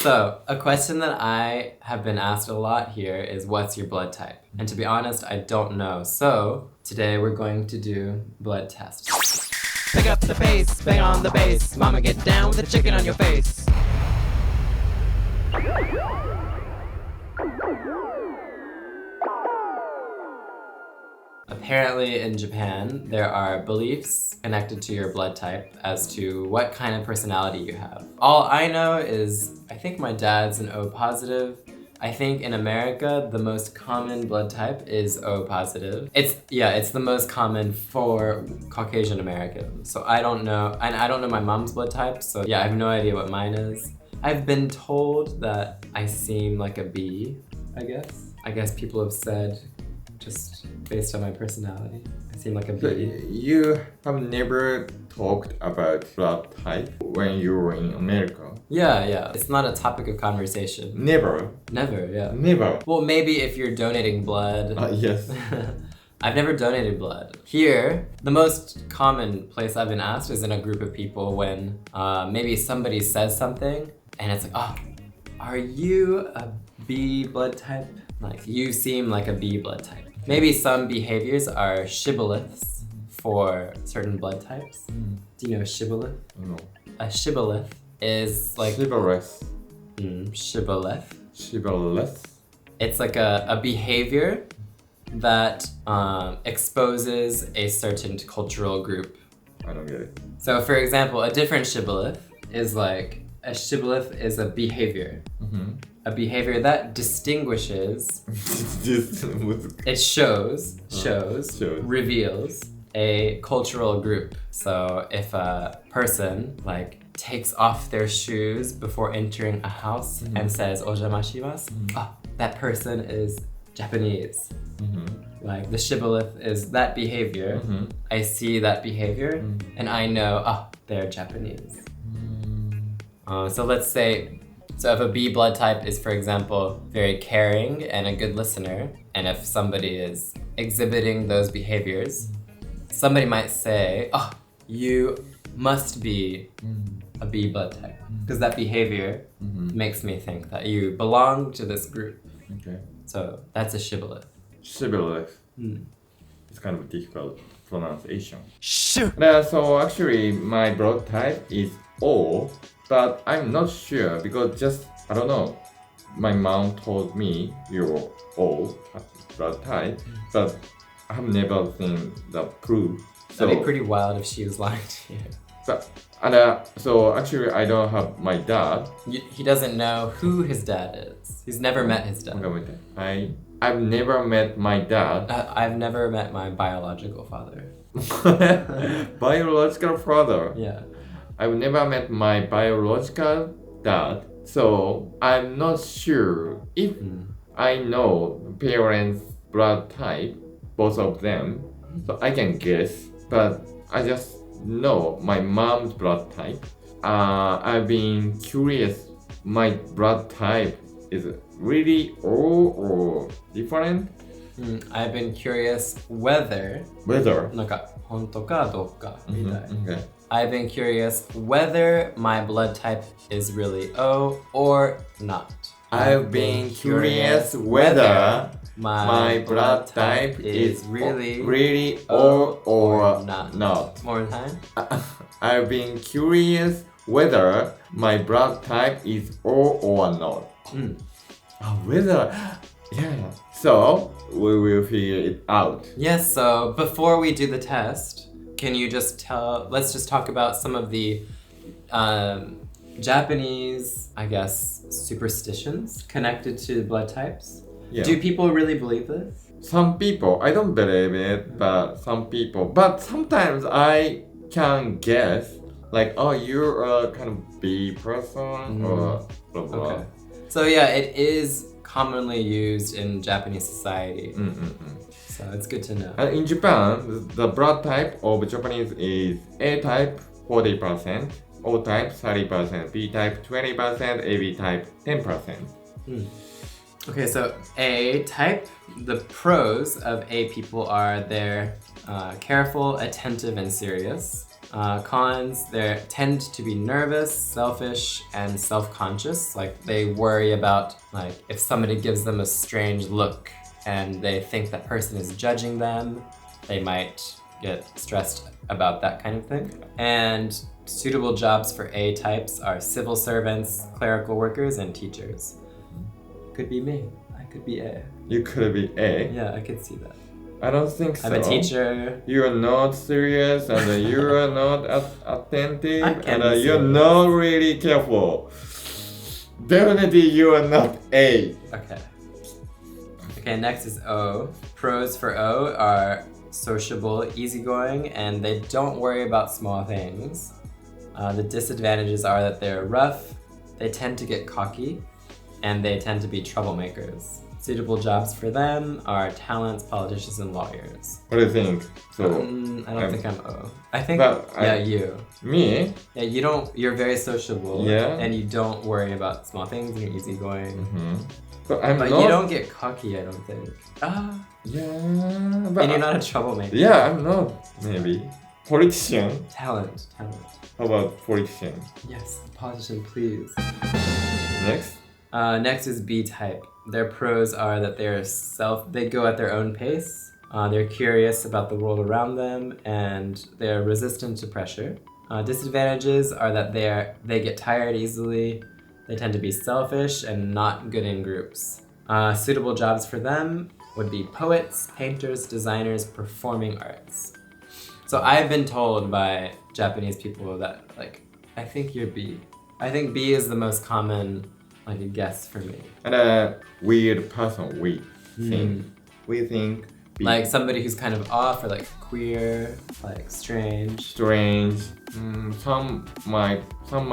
So, a question that I have been asked a lot here is what's your blood type? And to be honest, I don't know. So, today we're going to do blood test. Pick up the pace, bang on the bass. Mama, get down with the chicken on your face. Apparently in Japan, there are beliefs connected to your blood type as to what kind of personality you have. All I know is, I think my dad's an O positive. I think in America, the most common blood type is O positive. It's the most common for Caucasian Americans. So I don't know, and I don't know my mom's blood type, so yeah, I have no idea what mine is. I've been told that I seem like a B, I guess. I guess people have said, just based on my personality, I seem like a So B. you have never talked about blood type when you were in America? Yeah. It's not a topic of conversation. Never. Never, yeah. Never. Well, maybe if you're donating blood. Yes. I've never donated blood. Here, the most common place I've been asked is in a group of people when maybe somebody says something and it's like, oh, are you a B blood type? Like, you seem like a B blood type. Maybe some behaviors are shibboleths for certain blood types. Do you know a shibboleth? No. A shibboleth is like... Chivalrous. Shibboleth. Chivalrous. It's like a behavior that exposes a certain cultural group. I don't get it. So for example, a different shibboleth is like, a shibboleth is a behavior. A behavior that distinguishes, it shows, reveals a cultural group. So if a person like takes off their shoes before entering a house and says "ojamashimasu," that person is Japanese. Like the shibboleth is that behavior. I see that behavior and I know, they're Japanese. So let's say, so if a B blood type is, for example, very caring and a good listener, and if somebody is exhibiting those behaviors, somebody might say, oh, you must be a B blood type. Because that behavior makes me think that you belong to this group. Okay. So that's a shibboleth. Shibboleth. It's kind of a difficult pronunciation. Shoot! So actually my blood type is O, but I'm not sure because just, I don't know, my mom told me you're O blood type, but I have never seen the proof. That'd be pretty wild if she was lying to you. So actually I don't have my dad. He doesn't know who his dad is. He's never met his dad. I've never met my dad. I've never met my biological father. Biological father. Yeah. I've never met my biological dad, so I'm not sure if I know parents' blood type, both of them, so I can guess, but I just know my mom's blood type. I've been curious, my blood type is really O or different? I've been curious whether なんか本当かどうかみたい。Okay. I've been curious whether my blood type is really O or not. I've been curious whether my blood type is really O or not. More time? I've been curious whether my blood type is O or not. Whether, yeah. So we will figure it out. Yes, so before we do the test, can you just let's just talk about some of the Japanese, I guess, superstitions connected to blood types. Yeah. Do people really believe this? Some people, I don't believe it, but some people. But sometimes I can guess, like, oh, you're a kind of B person or blah blah. Okay. So yeah, it is commonly used in Japanese society. So it's good to know. And in Japan, the blood type of Japanese is A type 40%, O type 30%, B type 20%, AB type 10%. Okay, so A type, the pros of A people are they're careful, attentive, and serious. Cons, they tend to be nervous, selfish, and self-conscious. Like they worry about like if somebody gives them a strange look and they think that person is judging them, they might get stressed about that kind of thing. And suitable jobs for A types are civil servants, clerical workers, and teachers. Could be me. I could be A. You could be A. Yeah, I could see that. I don't think so. I'm a teacher. You are not serious and you are not attentive I can and be you're serious. not really careful. Definitely you are not A. Okay. Okay, next is O. Pros for O are sociable, easygoing, and they don't worry about small things. The disadvantages are that they're rough, they tend to get cocky, and they tend to be troublemakers. Suitable jobs for them are talents, politicians, and lawyers. What do you think? So I don't think I'm O. I think, But you. me? Yeah, you're very sociable. Yeah. And you don't worry about small things, and you're easygoing. But I'm But not. you don't get cocky, I don't think. Yeah, but And you're not a troublemaker. Yeah, I'm not. Maybe politician. Talent. How about politician? Yes, politician, please. Next. Next is B type. Their pros are that they go at their own pace. They're curious about the world around them, and they're resistant to pressure. Disadvantages are that they get tired easily. They tend to be selfish and not good in groups. Suitable jobs for them would be poets, painters, designers, performing arts. So I've been told by Japanese people that, like, I think you're B. I think B is the most common, like, guess for me. And a weird person, we think. We think B. Like somebody who's kind of off or like queer, like strange. Strange. Some my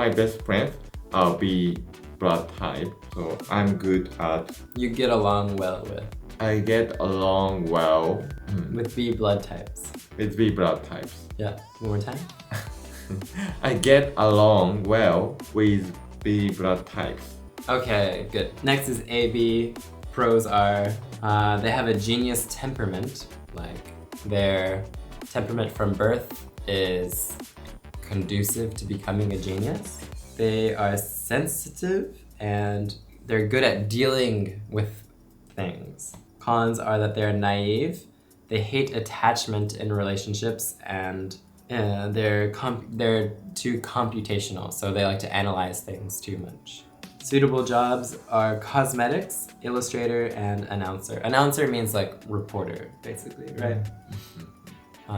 best friends are B blood type, so I'm good at. You get along well with I get along well with B blood types. with B blood types. Yeah, one more time. I get along well with B blood types. Okay, good. Next is AB. Pros are they have a genius temperament. Like their temperament from birth is conducive to becoming a genius. They are sensitive and they're good at dealing with things. Cons are that they're naive. They hate attachment in relationships and they're too computational, so they like to analyze things too much. Suitable jobs are cosmetics, illustrator, and announcer. Announcer means like reporter, basically, right?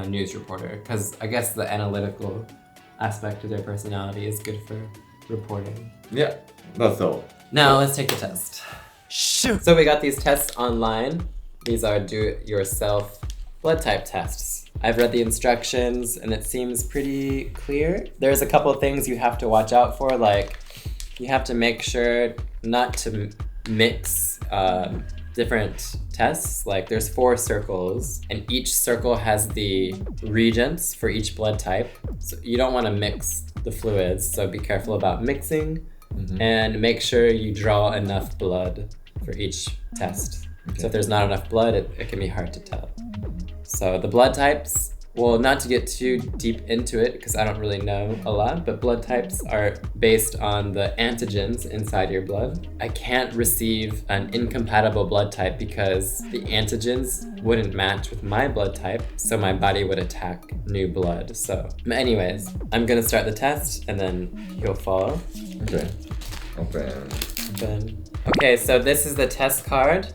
News reporter, because I guess the analytical aspect of their personality is good for reporting. Yeah, that's all. Now let's take the test. Shoot! So we got these tests online. These are do-it-yourself blood type tests. I've read the instructions and it seems pretty clear. There's a couple of things you have to watch out for, like you have to make sure not to mix different tests. Like there's 4 circles and each circle has the reagents for each blood type. So you don't want to mix the fluids, so be careful about mixing and make sure you draw enough blood for each test. Okay. So if there's not enough blood, it can be hard to tell. So the blood types, well, not to get too deep into it because I don't really know a lot, but blood types are based on the antigens inside your blood. I can't receive an incompatible blood type because the antigens wouldn't match with my blood type, so my body would attack new blood. So anyways, I'm gonna start the test and then you'll follow. Okay. Open. Okay, so this is the test card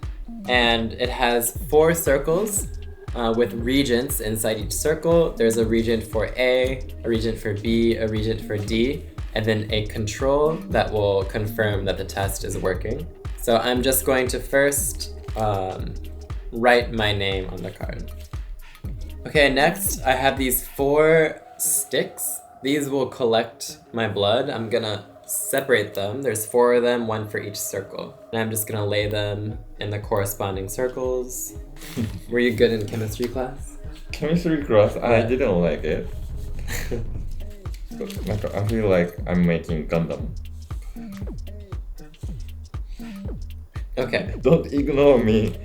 and it has 4 circles. With regents inside each circle. There's a regent for A, a regent for B, a regent for D, and then a control that will confirm that the test is working. So I'm just going to first write my name on the card. Okay, next I have these 4 sticks. These will collect my blood. I'm gonna separate them. There's 4 of them, 1 for each circle. And I'm just gonna lay them in the corresponding circles. Were you good in chemistry class? Chemistry class, I didn't like it. I feel like I'm making Gundam. Okay. Don't ignore me.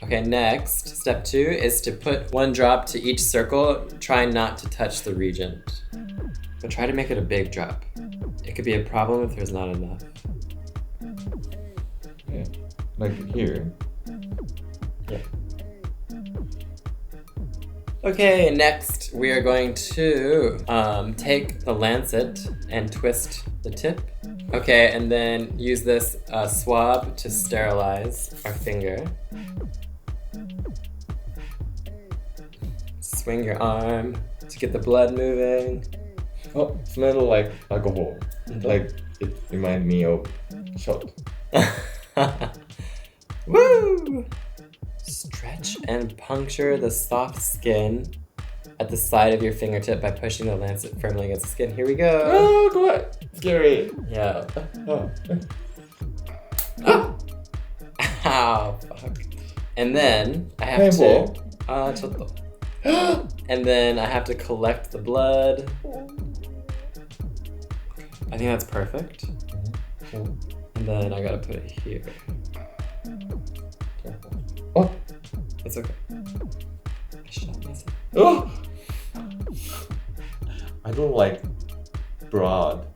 Okay, next, step 2 is to put 1 drop to each circle. Try not to touch the regent. But try to make it a big drop. It could be a problem if there's not enough. Yeah. Like here. Yeah. Okay, next we are going to take the lancet and twist the tip. Okay, and then use this swab to sterilize our finger. Swing your arm to get the blood moving. Oh, smell like alcohol. Like it reminds me of shot. Woo! Stretch and puncture the soft skin at the side of your fingertip by pushing the lancet firmly against the skin. Here we go. Oh, God. Scary. Yeah. Oh. Ow, fuck. And then I have Painful. to... chotto. And then I have to collect the blood. I think that's perfect. And then I gotta put it here. Oh. It's okay. I shot myself. Oh. I don't like broad.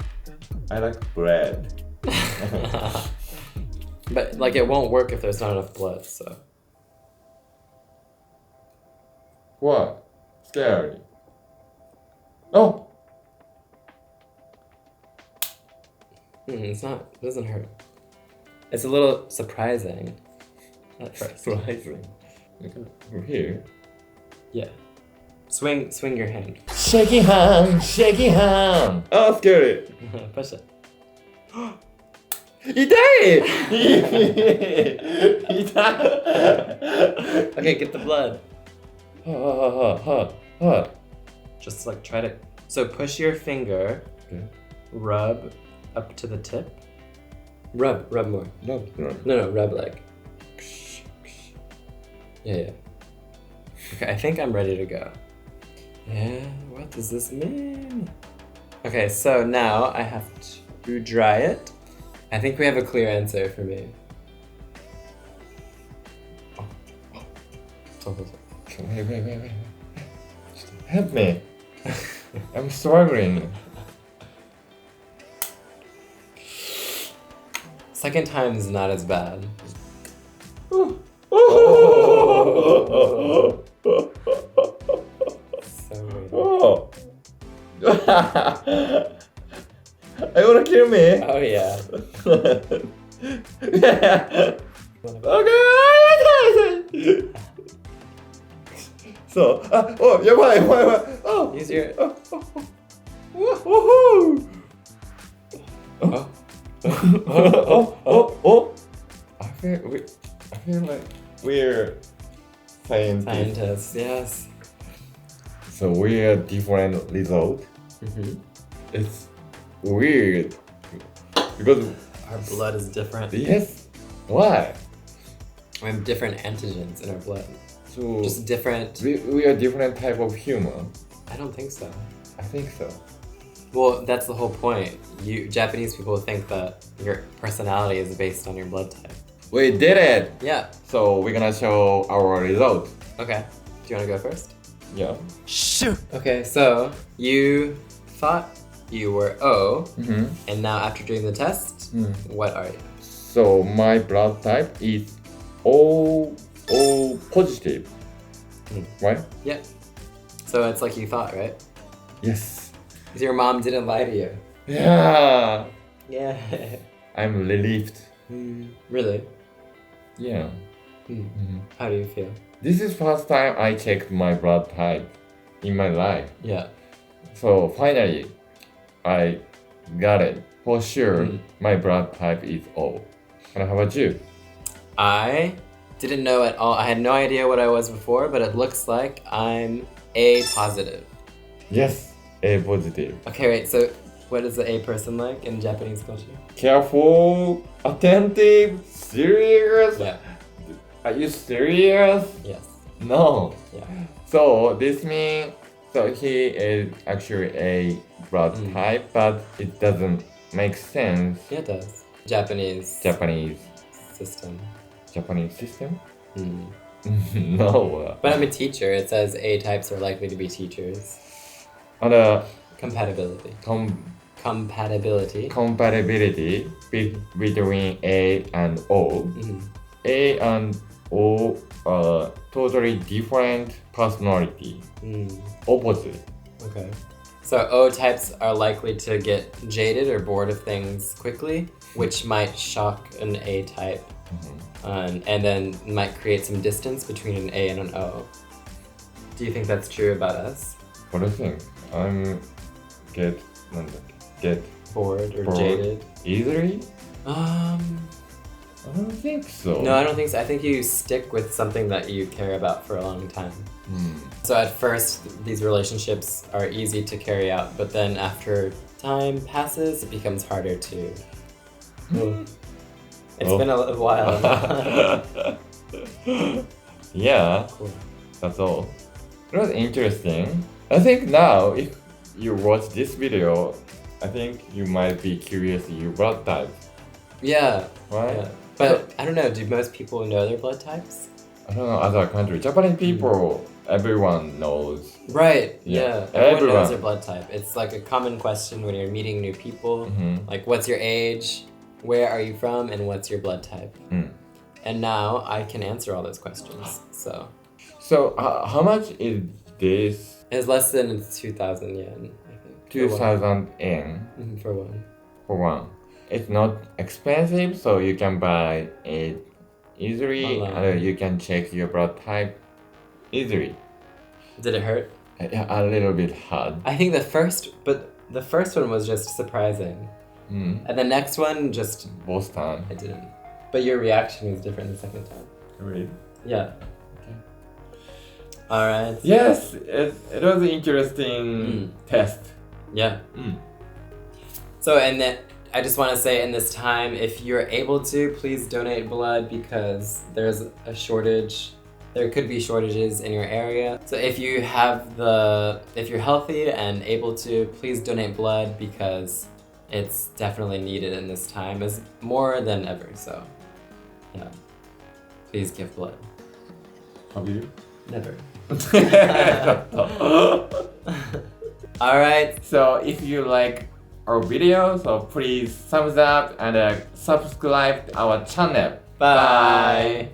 I like bread. But like it won't work if there's not enough blood, so. What? Scary. Oh. It's not, it doesn't hurt. It's a little surprising at first. Surprising. From here. Yeah. Swing your hand. Shaky hand, shaky hand. Oh, scary. Push it. 痛い痛い Okay, get the blood. Just like try to. So push your finger. Okay. Rub up to the tip. Rub more. No. No, rub like. Yeah. Okay, I think I'm ready to go. Yeah, what does this mean? Okay, so now I have to dry it. I think we have a clear answer for me. Wait. Help me. I'm struggling. Second time is not as bad. Oh. So weird. Oh. Are you gonna kill me? Oh yeah. Okay. So, yeah, why? Oh, Use your. woohoo! Oh. I feel like we're scientists. Scientists, yes. So we're different result. Mm-hmm. It's weird because Our blood is different. yes, why? We have different antigens in our blood. So Just different. we are different type of human. I don't think so. I think so. Well, that's the whole point. Japanese people think that your personality is based on your blood type. We did it. Yeah. So we're gonna show our result. Okay. Do you want to go first? Yeah. Shoot! Okay, so you thought you were O, Mm-hmm. and now after doing the test, what are you? So my blood type is O positive. Right? Yeah. So it's like you thought, right? Yes. Because your mom didn't lie to you. Yeah. Yeah. I'm relieved. Really? Yeah. How do you feel? This is first time I checked my blood type in my life. Yeah. So finally, I got it. For sure, my blood type is O. And how about you? I didn't know at all. I had no idea what I was before, but it looks like I'm A positive. Yes, A positive. Okay, wait, so what is the A person like in Japanese culture? Careful, attentive, serious. Yeah. Are you serious? Yes. No. Yeah. So this means, so he is actually a blood type, but it doesn't make sense. Yeah, it does. Japanese system. Japanese system? No. But I'm a teacher. It says A types are likely to be teachers. And Compatibility. com- Compatibility. compatibility between A and O. Mhm. A and O are totally different personality, opposite. Okay. So O types are likely to get jaded or bored of things quickly, which might shock an A type, and then might create some distance between an A and an O. Do you think that's true about us? What do you think? I'm get Bored or Bored. jaded? easily? Um, I don't think so. no, I don't think so. I think you stick with something that you care about for a long time. So at first, these relationships are easy to carry out, but then after time passes, it becomes harder to. It's Oh. been a little while. Yeah, Cool. that's all. It was interesting. I think now, if you watch this video, I think you might be curious your blood type, Yeah. right? Yeah. But I don't know, do most people know their blood types? I don't know other country. Japanese people, everyone knows. Right, Yeah. yeah. Everyone Everyone. knows their blood type. It's like a common question when you're meeting new people. Like, what's your age? Where are you from? And what's your blood type? And now I can answer all those questions. So So how much is this? it's less than 2,000 yen, I think. 2,000 yen For one. for one. It's not expensive, so you can buy it easily, Online. and you can check your blood type easily. Did it hurt? A little bit hard. I think the first one was just surprising. And the next one just, Both time. I didn't. But your reaction was different the second time. Really? Yeah. All right. Yes, it was an interesting test. Yeah. So, and then I just want to say in this time, if you're able to, please donate blood because there's a shortage. There could be shortages in your area. So if you're healthy and able to, please donate blood because it's definitely needed in this time, as more than ever. So, yeah. Please give blood. Have you? Never. All right. So if you like our videos, so please thumbs up and subscribe to our channel. Bye.